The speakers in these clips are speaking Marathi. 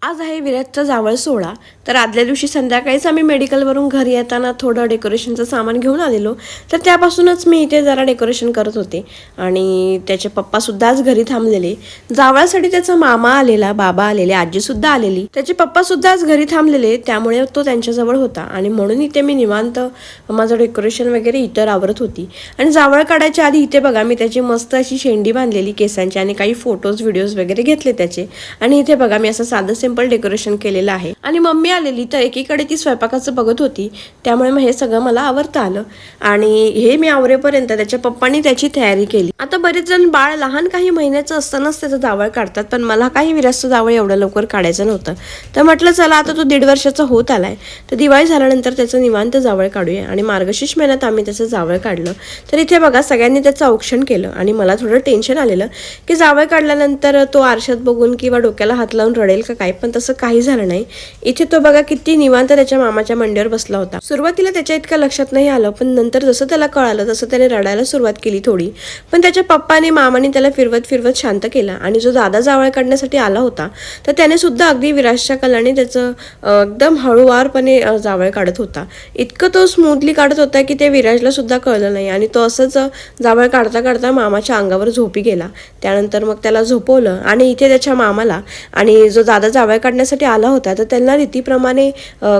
आज आहे विराजचा जावळ सोहळा. तर आदल्या दिवशी संध्याकाळीच आम्ही मेडिकलवरून घरी येताना थोडं डेकोरेशनचं सामान घेऊन आलेलो. तर त्यापासूनच मी इथे जरा डेकोरेशन करत होते आणि त्याचे पप्पासुद्धा आज घरी थांबलेले. जावळासाठी त्याचा मामा आलेला, बाबा आलेले, आजीसुद्धा आलेली. त्याचे पप्पासुद्धा आज घरी थांबलेले, त्यामुळे तो त्यांच्याजवळ होता आणि म्हणून इथे मी निवांत माझं डेकोरेशन वगैरे इतर आवरत होती. आणि जावळ काढायच्या आधी इथे बघा मी त्याची मस्त अशी शेंडी बांधलेली केसांची आणि काही फोटोज व्हिडिओज वगैरे घेतले त्याचे. आणि इथे बघा मी असं साधं सिंपल डेकोरेशन केलेलं आहे. आणि मम्मी आलेली तर एकीकडे ती स्वयंपाकाचं बघत होती, त्यामुळे मग हे सगळं मला आवरता आलं. आणि हे मी आवरेपर्यंत त्याच्या पप्पांनी त्याची तयारी केली. आता बरेच जण बाळ लहान काही महिन्याचं असतानाच त्याचं जावळ काढतात, पण मला काही विराजचं जावळ एवढं लवकर काढायचं नव्हतं. तर म्हटलं चला आता तो 1.5 वर्षाचा होत आलाय, तर दिवाळी झाल्यानंतर त्याचं निवांत जावळ काढूया. आणि मार्गशीर्ष महिन्यात आम्ही त्याचं जावळ काढलं. तर इथे बघा सगळ्यांनी त्याचं औक्षण केलं आणि मला थोडं टेन्शन आलेलं की जावळ काढल्यानंतर तो आरशात बघून किंवा डोक्याला हात लावून रडेल का काय, पण तसं काही झालं नाही. इथे तो बघा किती निवांत त्याच्या मामाच्या मांडीवर बसला होता. सुरुवातीला त्याच्या इतकं लक्षात नाही आलं, पण नंतर जसं त्याला कळालं तसं त्याने रडायला सुरुवात केली थोडी. पण त्याच्या पप्पाने मामाने त्याला फिरवत फिरवत शांत केला. आणि जो दादा जावळ काढण्यासाठी आला होता तर त्याने सुद्धा अगदी विराजच्या कलाने त्याचं एकदम हळूवारपणे जावळ काढत होता. इतकं तो स्मूथली काढत होता की ते विराजला सुद्धा कळलं नाही. आणि तो असंच जावळ काढता काढता मामाच्या अंगावर झोपी गेला. त्यानंतर मग त्याला झोपवलं आणि इथे त्याच्या मामाला आणि जो दादा जावळ काढण्यासाठी आला होता तर त्यांना रीतीप्रमाणे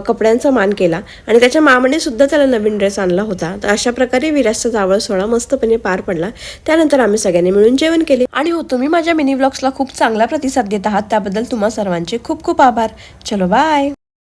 कपड्यांचा मान केला आणि त्याच्या मामाने सुद्धा त्याला नवीन ड्रेस आणला होता. तर अशा प्रकारे विराजचा जावळ सोहळा मस्तपणे पार पडला. त्यानंतर आम्ही सगळ्यांनी मिळून जेवण केले. आणि हो, तुम्ही माझ्या मिनी व्लॉग्सला खूप चांगला प्रतिसाद देत आहात, त्याबद्दल तुम्हा सर्वांचे खूप खूप आभार. चलो बाय.